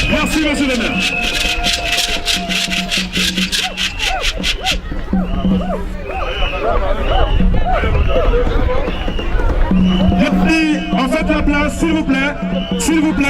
Merci, monsieur le maire. Merci, en fait la place, s'il vous plaît. S'il vous plaît.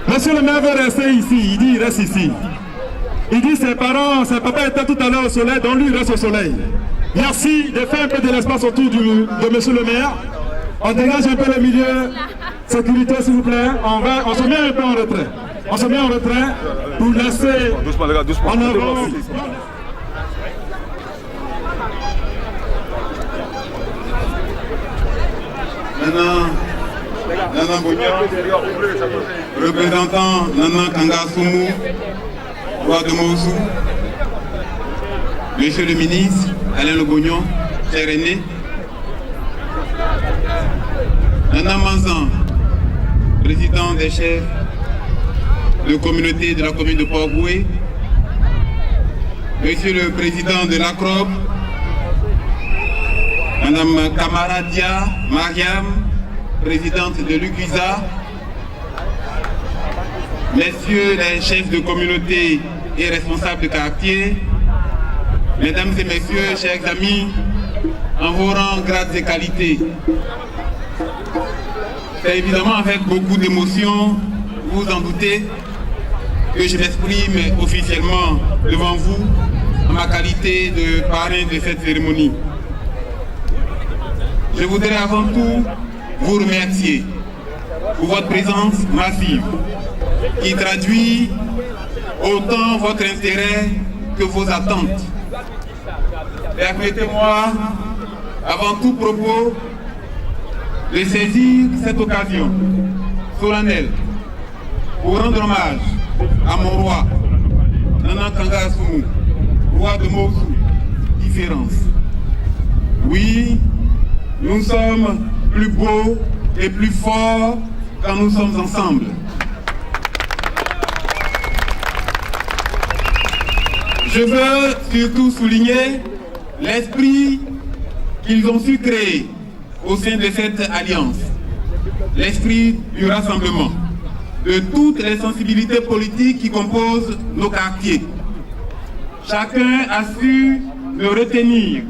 Monsieur le maire veut rester ici, il dit il reste ici. Il dit ses parents, ses papas étaient tout à l'heure au soleil, donc lui il reste au soleil. Merci de faire un peu de l'espace autour de monsieur le maire. On dégage un peu le milieu. Sécurité s'il vous plaît, on se met un peu en retrait. On se met en retrait pour laisser doucement, les gars, doucement. En avant. Nana Bognan, représentant Nana Kangasumu, roi de Moussou, Monsieur le ministre, Alain Le Bognan, cher aîné, Nana Manzan, président des chefs de communauté de la commune de Port-Boué, Monsieur le président de l'ACROP, Madame Kamaradia Mariam, présidente de l'UQISA, Messieurs les chefs de communauté et responsables de quartier, Mesdames et Messieurs, chers amis, en vos rangs, grades et qualités, c'est évidemment avec beaucoup d'émotion, vous en doutez, que je m'exprime officiellement devant vous en ma qualité de parrain de cette cérémonie. Je voudrais avant tout vous remercier pour votre présence massive qui traduit autant votre intérêt que vos attentes. Permettez-moi, avant tout propos, de saisir cette occasion solennelle pour rendre hommage à mon roi, Nana Kangasumu, roi de Moussou, différence. Oui, nous sommes plus beaux et plus forts quand nous sommes ensemble. Je veux surtout souligner l'esprit qu'ils ont su créer au sein de cette alliance, l'esprit du rassemblement, de toutes les sensibilités politiques qui composent nos quartiers. Chacun a su le retenir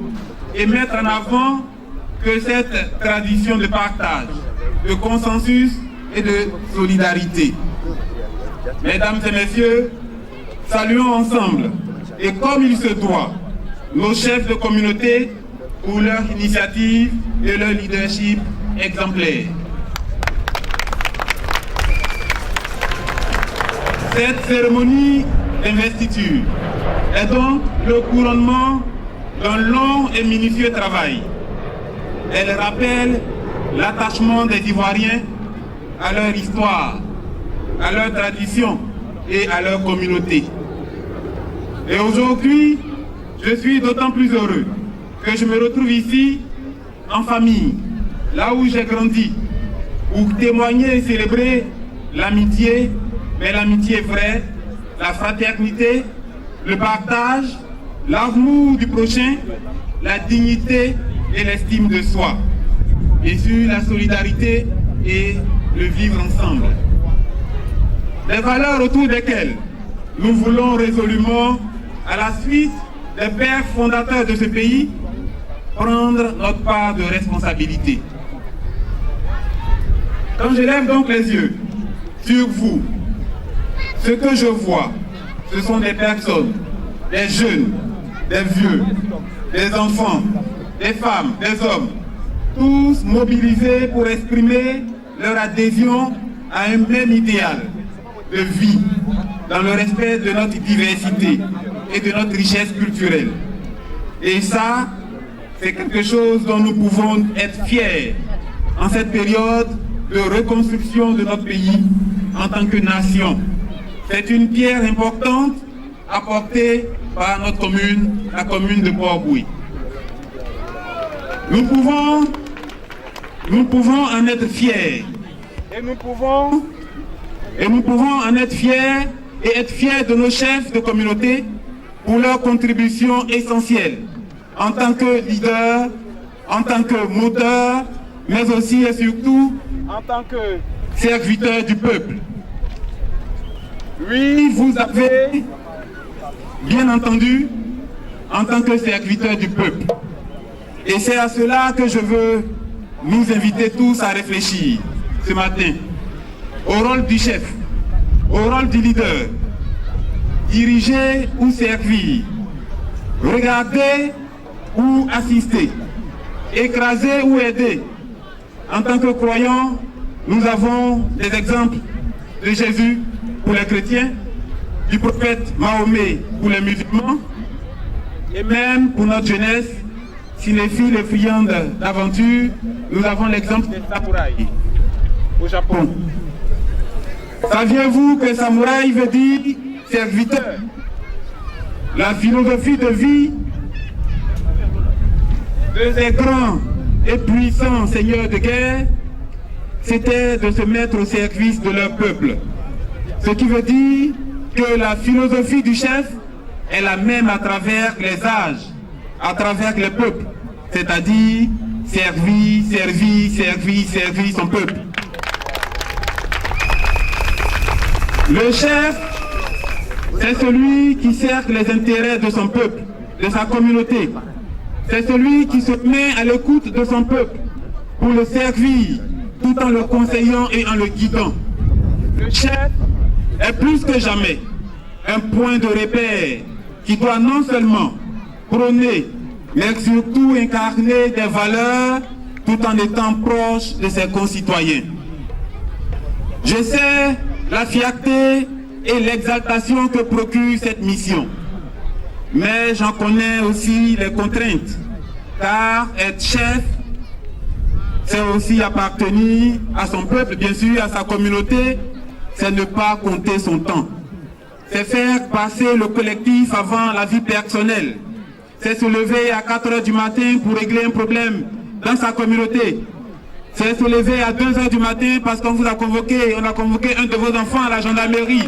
et mettre en avant que cette tradition de partage, de consensus et de solidarité. Mesdames et messieurs, saluons ensemble, et comme il se doit, nos chefs de communauté pour leur initiative et leur leadership exemplaire. Cette cérémonie d'investiture est donc le couronnement d'un long et minutieux travail. Elle rappelle l'attachement des Ivoiriens à leur histoire, à leur tradition et à leur communauté. Et aujourd'hui, je suis d'autant plus heureux que je me retrouve ici en famille, là où j'ai grandi, pour témoigner et célébrer l'amitié, mais l'amitié vraie, la fraternité, le partage, l'amour du prochain, la dignité et l'estime de soi, et sur la solidarité et le vivre ensemble. Des valeurs autour desquelles nous voulons résolument, à la suite des pères fondateurs de ce pays, prendre notre part de responsabilité. Quand je lève donc les yeux sur vous, ce que je vois, ce sont des personnes, des jeunes, des vieux, des enfants, des femmes, des hommes, tous mobilisés pour exprimer leur adhésion à un même idéal de vie, dans le respect de notre diversité et de notre richesse culturelle. Et ça, c'est quelque chose dont nous pouvons être fiers en cette période de reconstruction de notre pays en tant que nation. C'est une pierre importante apportée par notre commune, la commune de Port-Boué. Nous pouvons en être fiers. Et nous pouvons en être fiers et être fiers de nos chefs de communauté pour leur contribution essentielle en tant que leader, en tant que moteur, mais aussi et surtout en tant que serviteur du peuple. Oui, vous avez bien entendu, en tant que serviteur du peuple. Et c'est à cela que je veux nous inviter tous à réfléchir ce matin au rôle du chef, au rôle du leader, diriger ou servir, regarder ou assister, écraser ou aider. En tant que croyants, nous avons des exemples de Jésus pour les chrétiens, du prophète Mahomet pour les musulmans, et même pour notre jeunesse, cinéphile et friande d'aventure, nous avons l'exemple des samouraïs au Japon. Saviez-vous que samouraï veut dire serviteur? La philosophie de vie de ces grands et puissants seigneurs de guerre, c'était de se mettre au service de leur peuple. Ce qui veut dire que la philosophie du chef est la même à travers les âges, à travers les peuples, c'est-à-dire servir son peuple. Le chef, c'est celui qui cercle les intérêts de son peuple, de sa communauté. C'est celui qui se met à l'écoute de son peuple pour le servir, tout en le conseillant et en le guidant. Le chef est plus que jamais un point de repère qui doit non seulement prôner, mais surtout incarner des valeurs tout en étant proche de ses concitoyens. Je sais la fierté et l'exaltation que procure cette mission, mais j'en connais aussi les contraintes, car être chef, c'est aussi appartenir à son peuple, bien sûr, à sa communauté, c'est ne pas compter son temps. C'est faire passer le collectif avant la vie personnelle. C'est se lever à 4 h du matin pour régler un problème dans sa communauté. C'est se lever à 2 h du matin parce qu'on vous a convoqué, on a convoqué un de vos enfants à la gendarmerie.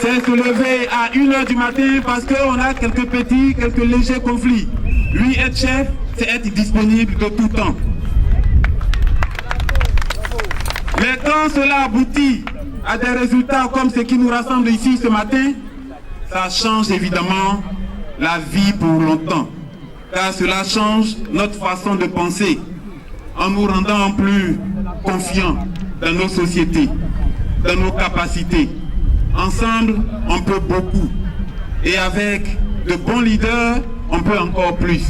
C'est se lever à 1 h du matin parce qu'on a quelques légers conflits. Lui, être chef, c'est être disponible de tout temps. Mais quand cela aboutit à des résultats comme ce qui nous rassemble ici ce matin, ça change évidemment la vie pour longtemps. Car cela change notre façon de penser, en nous rendant plus confiants dans nos sociétés, dans nos capacités. Ensemble, on peut beaucoup. Et avec de bons leaders, on peut encore plus.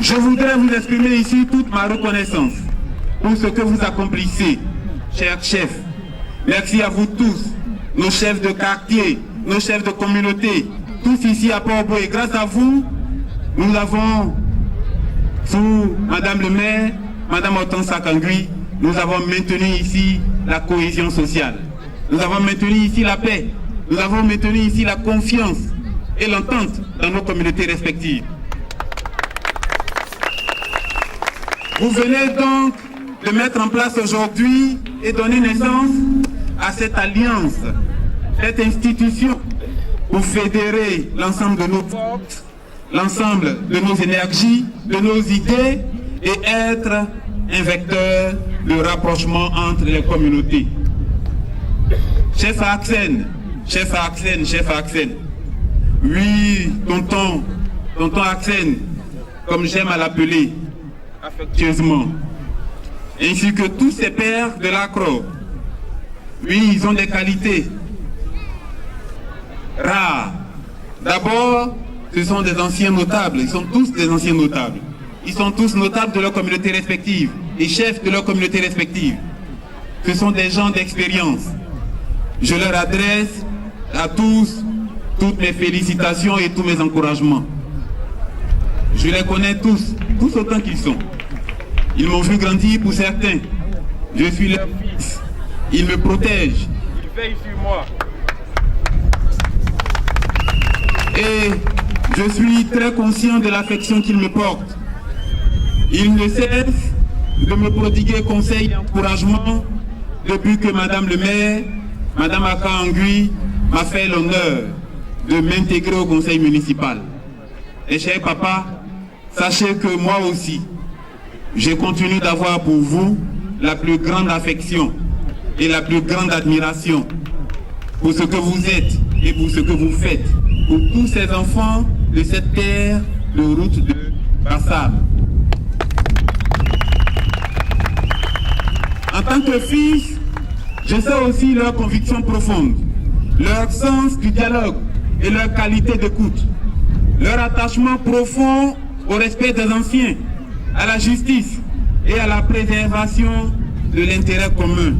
Je voudrais vous exprimer ici toute ma reconnaissance pour ce que vous accomplissez, chers chefs. Merci à vous tous, nos chefs de quartier, nos chefs de communauté, tous ici à Port-Boué. Grâce à vous, nous avons, sous Madame le maire, Madame Hortense Kangui, nous avons maintenu ici la cohésion sociale. Nous avons maintenu ici la paix. Nous avons maintenu ici la confiance et l'entente dans nos communautés respectives. Vous venez donc de mettre en place aujourd'hui et donner naissance à cette alliance, cette institution pour fédérer l'ensemble de nos forces, l'ensemble de nos énergies, de nos idées et être un vecteur de rapprochement entre les communautés. Chef Axen, oui, tonton Axen, comme j'aime à l'appeler affectueusement, ainsi que tous ces pères de l'ACRO. Oui, ils ont des qualités rares. D'abord, ce sont des anciens notables, ils sont tous des anciens notables. Ils sont tous notables de leur communauté respective et chefs de leur communauté respective. Ce sont des gens d'expérience. Je leur adresse à tous toutes mes félicitations et tous mes encouragements. Je les connais tous autant qu'ils sont. Ils m'ont vu grandir pour certains. Je suis leur fils. Ils me protègent. Ils veillent sur moi. Et Je suis très conscient de l'affection qu'il me porte. Il ne cesse de me prodiguer conseils et encouragements depuis que Madame le maire, Madame Aka-Nguy, m'a fait l'honneur de m'intégrer au conseil municipal. Et cher papa, sachez que moi aussi, je continue d'avoir pour vous la plus grande affection et la plus grande admiration pour ce que vous êtes et pour ce que vous faites pour tous ces enfants de cette terre de route de Bassam. En tant que fils, je sais aussi leur conviction profonde, leur sens du dialogue et leur qualité d'écoute, leur attachement profond au respect des anciens, à la justice et à la préservation de l'intérêt commun.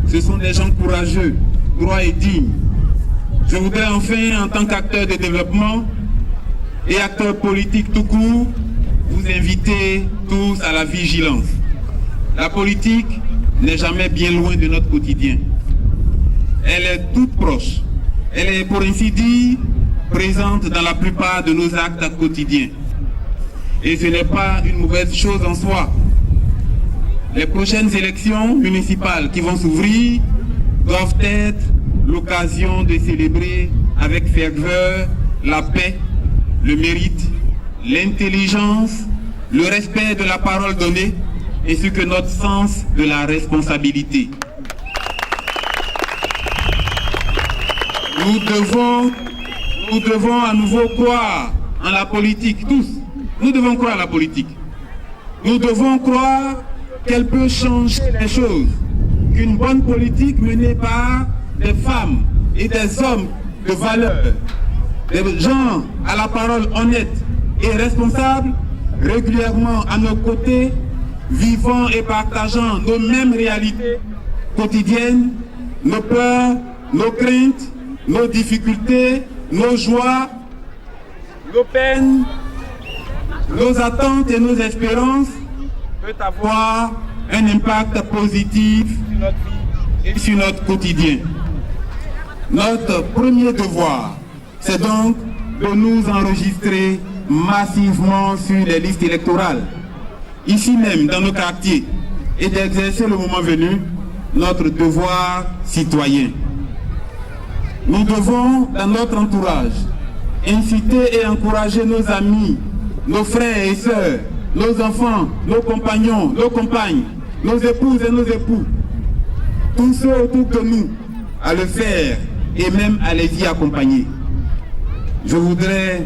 Ce sont des gens courageux, droits et dignes. Je voudrais enfin, en tant qu'acteur de développement et acteur politique tout court, vous inviter tous à la vigilance. La politique n'est jamais bien loin de notre quotidien. Elle est toute proche. Elle est, pour ainsi dire, présente dans la plupart de nos actes quotidiens. Et ce n'est pas une mauvaise chose en soi. Les prochaines élections municipales qui vont s'ouvrir doivent être l'occasion de célébrer avec ferveur la paix, le mérite, l'intelligence, le respect de la parole donnée, ainsi que notre sens de la responsabilité. Nous devons à nouveau croire en la politique, tous. Nous devons croire en la politique. Nous devons croire qu'elle peut changer les choses. Qu'une bonne politique menée par des femmes et des hommes de valeur, des gens à la parole honnête et responsable, régulièrement à nos côtés, vivant et partageant nos mêmes réalités quotidiennes, nos peurs, nos craintes, nos difficultés, nos joies, nos peines, nos attentes et nos espérances, peut avoir un impact positif sur notre vie et sur notre quotidien. Notre premier devoir, c'est donc de nous enregistrer massivement sur les listes électorales, ici même dans nos quartiers, et d'exercer le moment venu notre devoir citoyen. Nous devons, dans notre entourage, inciter et encourager nos amis, nos frères et sœurs, nos enfants, nos compagnons, nos compagnes, nos épouses et nos époux, tous ceux autour de nous, à le faire et même à les y accompagner. Je voudrais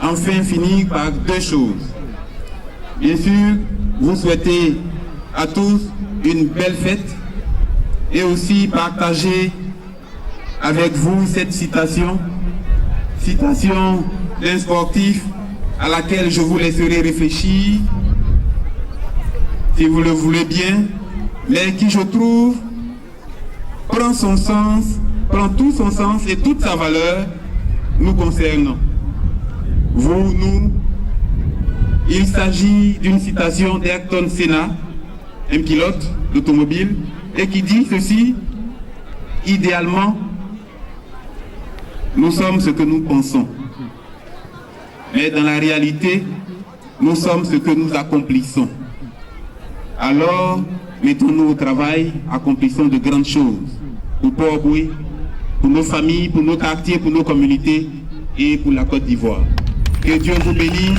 enfin finir par deux choses. Bien sûr, vous souhaitez à tous une belle fête et aussi partager avec vous cette citation d'un sportif à laquelle je vous laisserai réfléchir, si vous le voulez bien, mais qui, je trouve, prend son sens, prend tout son sens et toute sa valeur nous concernant. Vous, nous, il s'agit d'une citation d'Ayrton Senna, un pilote d'automobile, et qui dit ceci: idéalement, nous sommes ce que nous pensons. Mais dans la réalité, nous sommes ce que nous accomplissons. Alors, mettons-nous au travail, accomplissons de grandes choses. Pour Port-Boué, pour nos familles, pour nos quartiers, pour nos communautés et pour la Côte d'Ivoire. Que Dieu vous bénisse.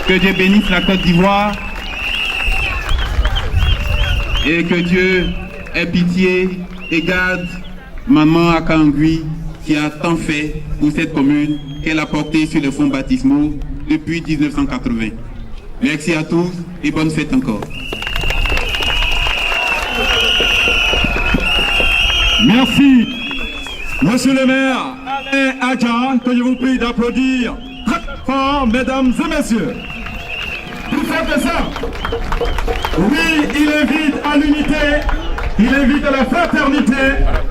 Que Dieu bénisse la Côte d'Ivoire. Et que Dieu ait pitié et garde Maman Aka-Nguy, qui a tant fait pour cette commune qu'elle a portée sur les fonds baptismaux depuis 1980. Merci à tous et bonne fête encore. Merci, Monsieur le maire Alain Adja, que je vous prie d'applaudir très fort, mesdames et messieurs. Vous faites ça? Oui, il invite à l'unité, il invite à la fraternité,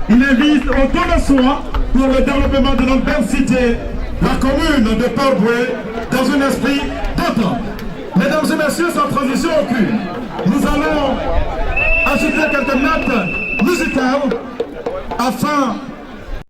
il invite au don de soi pour le développement de notre belle cité, la commune de Port-Boué, dans un esprit d'entente. Mesdames et messieurs, sans transition aucune, nous allons ajouter quelques notes musicales afin